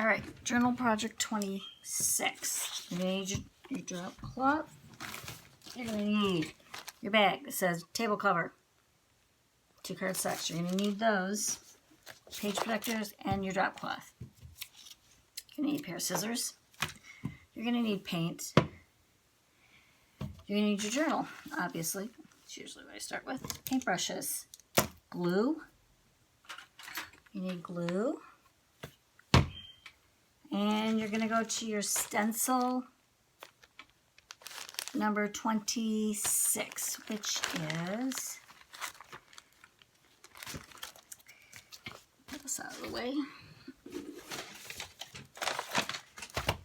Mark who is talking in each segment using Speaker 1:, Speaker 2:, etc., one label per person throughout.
Speaker 1: All right, journal project 26. You're going to need your drop cloth. You're going to need your bag that says table cover. 2 card sets. You're going to need those. Page protectors and your drop cloth. You're going to need a pair of scissors. You're going to need paint. You're going to need your journal, obviously. That's usually what I start with. Paintbrushes. Glue. You need glue. And you're going to go to your stencil number 26, which is, put this out of the way,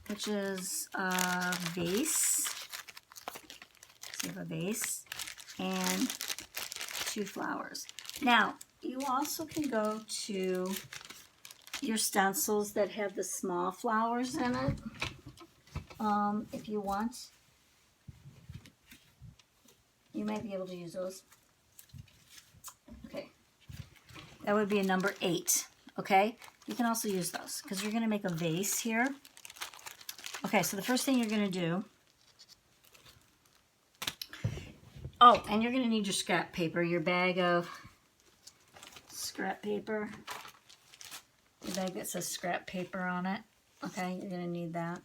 Speaker 1: which is a vase. So you have a vase and 2 flowers. Now, you also can go to your stencils that have the small flowers in it, if you want. You might be able to use those. Okay, that would be a number 8. Okay, you can also use those because you're going to make a vase here. Okay, so the first thing you're going to do, oh, and you're going to need your scrap paper, your bag of scrap paper. The bag that says scrap paper on it. Okay, you're going to need that.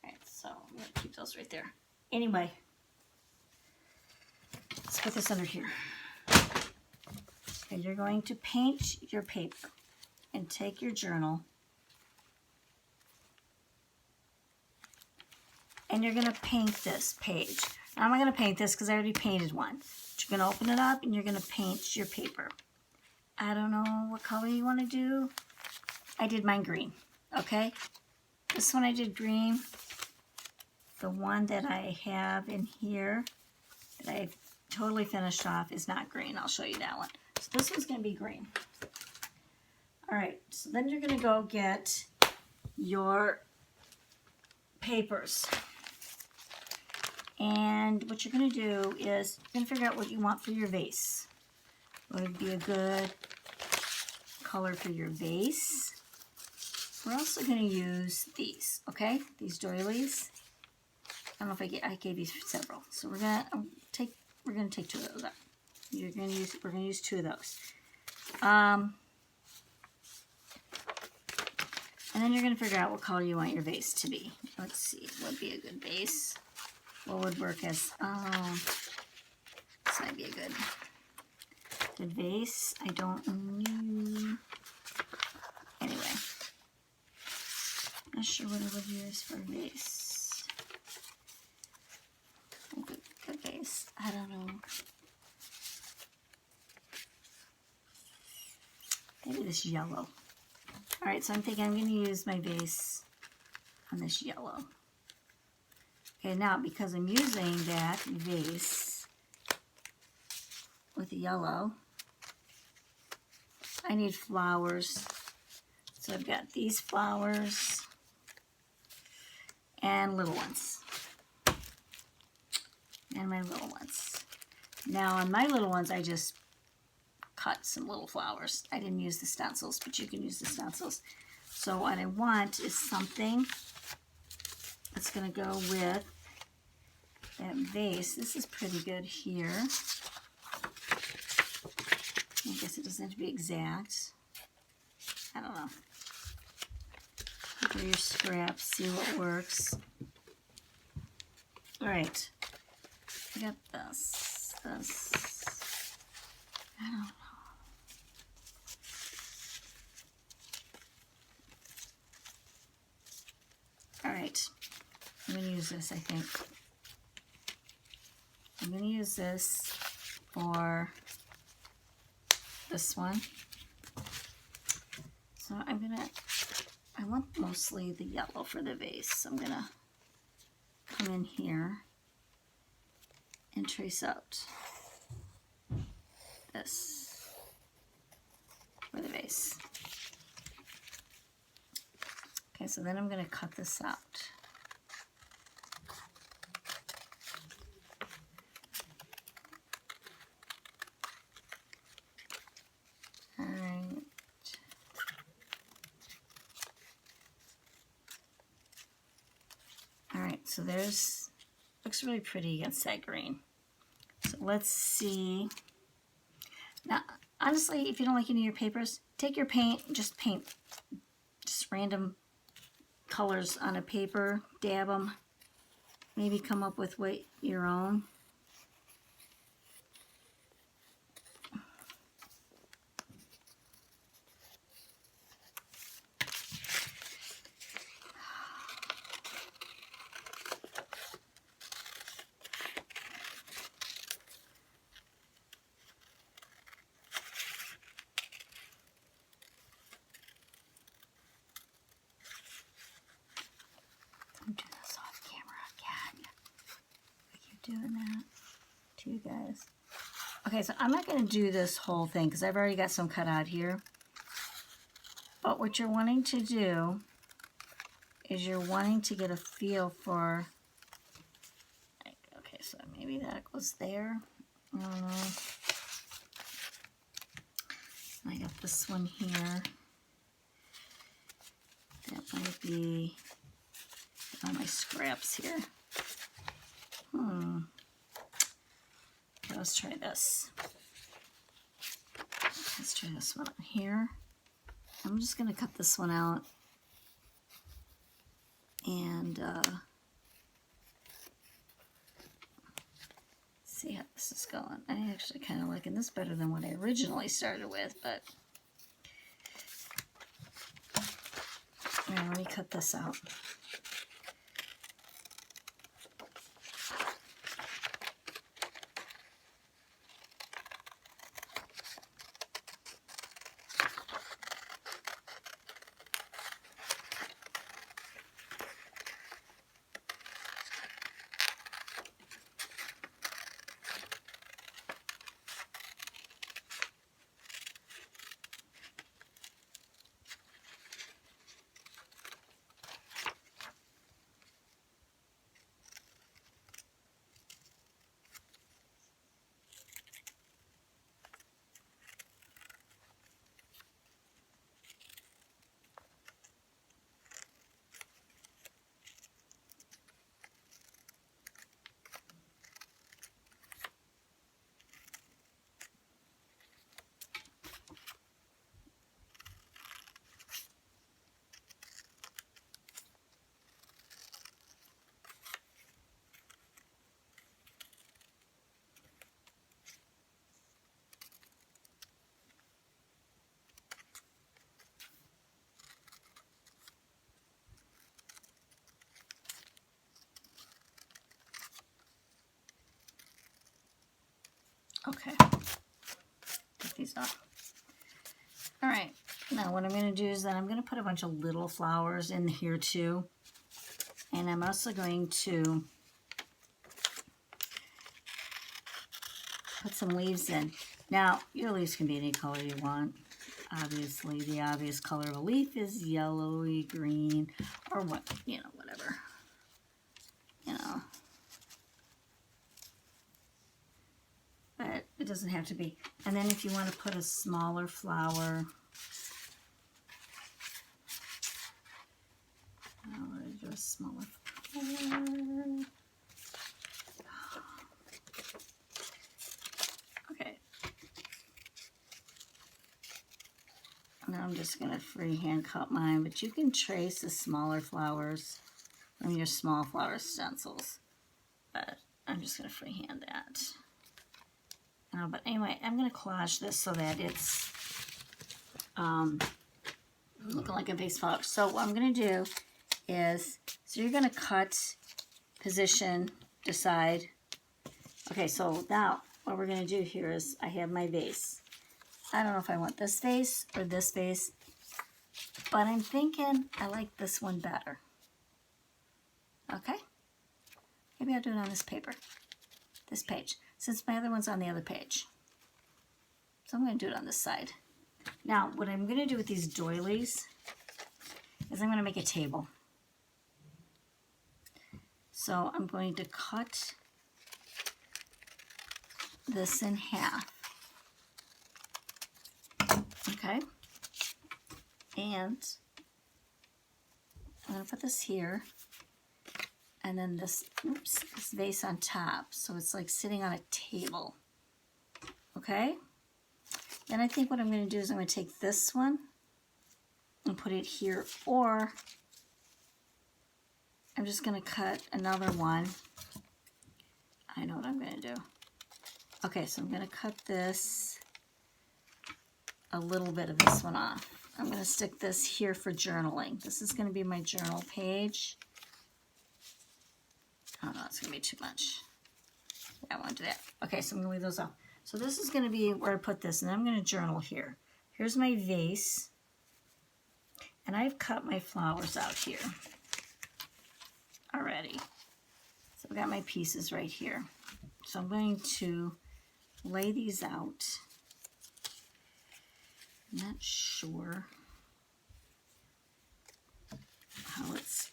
Speaker 1: Alright, so I'm going to keep those right there. Anyway, let's put this under here. Okay, you're going to paint your paper and take your journal and you're going to paint this page. Now, I'm not going to paint this because I already painted one. But you're going to open it up and you're going to paint your paper. I don't know what color you want to do. I did mine green, okay? This one I did green. The one that I have in here that I've totally finished off is not green. I'll show you that one. So this one's going to be green. All right, so then you're going to go get your papers. And what you're going to do is you're going to figure out what you want for your vase. What would be a good color for your vase? We're also going to use these, okay? These doilies. I don't know if I gave you several. So we're going to take 2 of those out. We're going to use 2 of those. And then you're going to figure out what color you want your vase to be. Let's see, what would be a good vase? What would work as, this might be a good vase. I don't know. Anyway, not sure what I would use for a vase. Good vase. I don't know. Maybe this yellow. All right, so I'm thinking I'm going to use my vase on this yellow. Okay, now because I'm using that vase with the yellow, I need flowers. So I've got these flowers and little ones. And my little ones. Now on my little ones, I just cut some little flowers. I didn't use the stencils, but you can use the stencils. So what I want is something that's going to go with that vase. This is pretty good here. I guess it doesn't have to be exact. I don't know. Look at your scraps, see what works. All right. I got this. I don't know. All right. I'm going to use this, I think. I'm going to use this for this one. So I want mostly the yellow for the vase. So I'm going to come in here and trace out this for the vase. Okay, so then I'm going to cut this out. so there's, looks really pretty against that green. So let's see. Now, honestly, if you don't like any of your papers, take your paint, just paint just random colors on a paper, dab them, maybe come up with what your own. I'm doing this off camera again. I keep doing that to you guys. Okay, so I'm not going to do this whole thing because I've already got some cut out here. But what you're wanting to do is you're wanting to get a feel for, like, okay, so maybe that goes there. I don't know. I got this one here. That might be on my scraps here. Okay, let's try this. Let's try this one here. I'm just going to cut this one out and see how this is going. I actually kind of liking this better than what I originally started with, but let me cut this out. Okay, take these off. All right, now what I'm going to do is that I'm going to put a bunch of little flowers in here too. And I'm also going to put some leaves in. Now, your leaves can be any color you want. Obviously, the obvious color of a leaf is yellowy, green, or what, you know, whatever. You know. But it doesn't have to be. And then if you want to put a smaller flower, I'm going to do a smaller flower. Okay. Now I'm just going to freehand cut mine, but you can trace the smaller flowers from your small flower stencils. But I'm just going to freehand that. But anyway, I'm going to collage this so that it's looking like a vase flower. So what I'm going to do is, so you're going to cut, position, decide. Okay, so now what we're going to do here is I have my vase. I don't know if I want this vase or this vase, but I'm thinking I like this one better. Okay? Maybe I'll do it on this paper, this page, since my other one's on the other page. So I'm going to do it on this side. Now, what I'm going to do with these doilies is I'm going to make a table. So I'm going to cut this in half. Okay? And I'm going to put this here. and then this, oops, this vase on top. So it's like sitting on a table. Okay? Then I think what I'm going to do is I'm going to take this one and put it here, or I'm just going to cut another one. I know what I'm going to do. Okay, so I'm going to cut this, a little bit of this one off. I'm going to stick this here for journaling. This is going to be my journal page. Oh no, it's going to be too much. Yeah, I won't do that. Okay, so I'm going to leave those off. So this is going to be where I put this, and I'm going to journal here. Here's my vase, and I've cut my flowers out here already. So I've got my pieces right here. So I'm going to lay these out. I'm not sure how it's,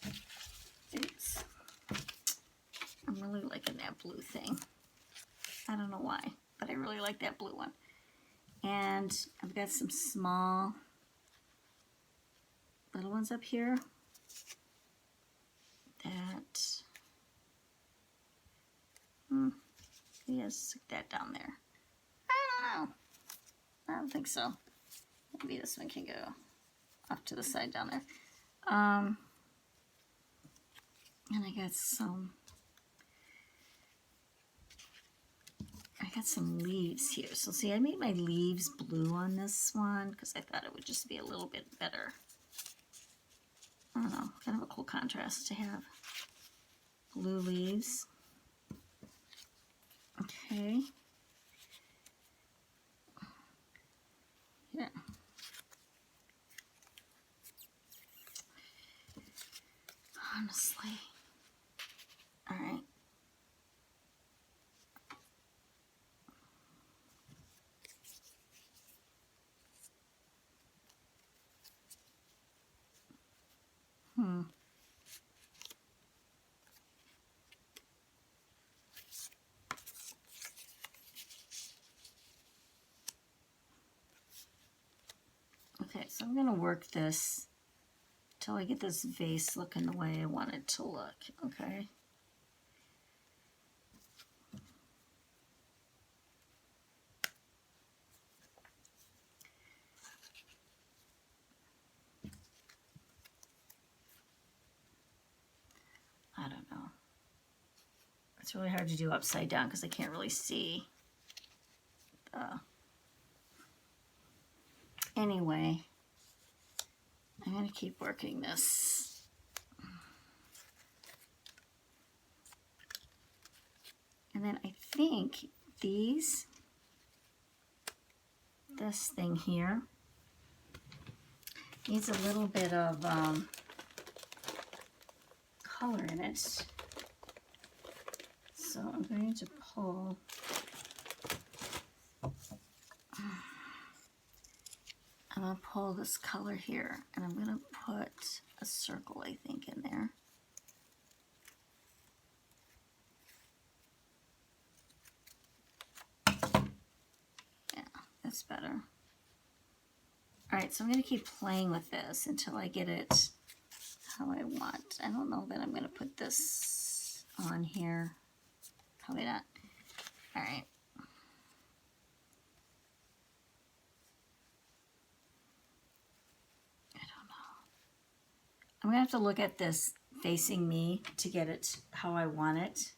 Speaker 1: I'm really liking that blue thing. I don't know why, but I really like that blue one. And I've got some small little ones up here that, yes, stick that down there. I don't know. I don't think so. Maybe this one can go off to the side down there. And I got some leaves here. So see, I made my leaves blue on this one because I thought it would just be a little bit better. I don't know, kind of a cool contrast to have blue leaves. Okay. Yeah. Honestly. All right. Okay, so I'm going to work this until I get this vase looking the way I want it to look, okay? I don't know. It's really hard to do upside down because I can't really see. Anyway, I'm going to keep working this. And then I think this thing here needs a little bit of color in it. So I'm going to pull this color here, and I'm going to put a circle, I think, in there. Yeah, that's better. All right, so I'm going to keep playing with this until I get it how I want. I don't know that I'm going to put this on here. Probably not. All right. I'm going to have to look at this facing me to get it how I want it.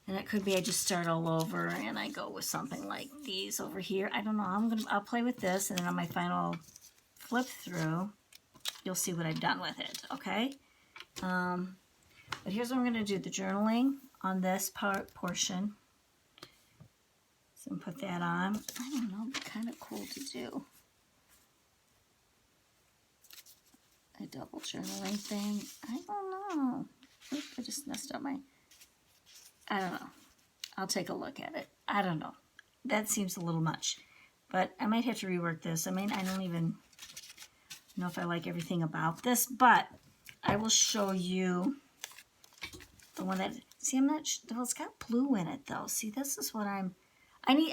Speaker 1: And it could be I just start all over and I go with something like these over here. I don't know. I'll play with this, and then on my final flip through, you'll see what I've done with it, okay? But here's what I'm going to do. The journaling on this portion. So I'm going to put that on. I don't know. It'd be kind of cool to do a double journaling thing. I don't know. Oop, I just messed up my... I don't know. I'll take a look at it. I don't know. That seems a little much. But I might have to rework this. I mean, I don't even know if I like everything about this. But I will show you the one that... See, I'm not... Well, it's got blue in it, though. See, this is what I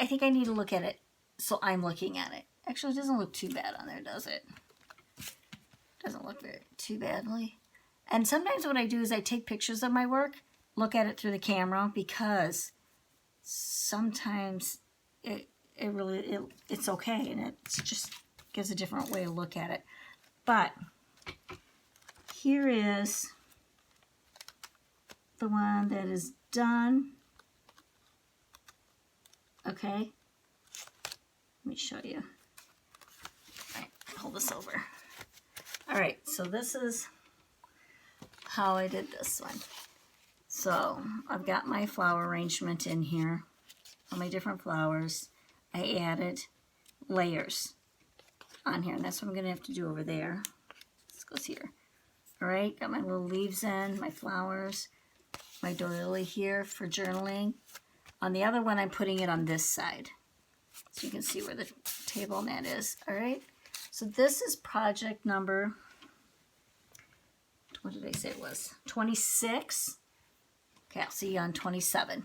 Speaker 1: think I need to look at it so I'm looking at it. Actually, it doesn't look too bad on there, does it? Doesn't look too badly. And sometimes what I do is I take pictures of my work, look at it through the camera, because sometimes it's okay, and it just gives a different way to look at it. But here is the one that is done. Okay, let me show you. All right, hold this over. All right, so this is how I did this one. So I've got my flower arrangement in here, all my different flowers. I added layers on here, and that's what I'm going to have to do over there. This goes here. All right, got my little leaves in, my flowers, my doily here for journaling. On the other one, I'm putting it on this side, so you can see where the table mat is. All right, so this is project number, what did I say it was? 26. Okay, I'll see you on 27.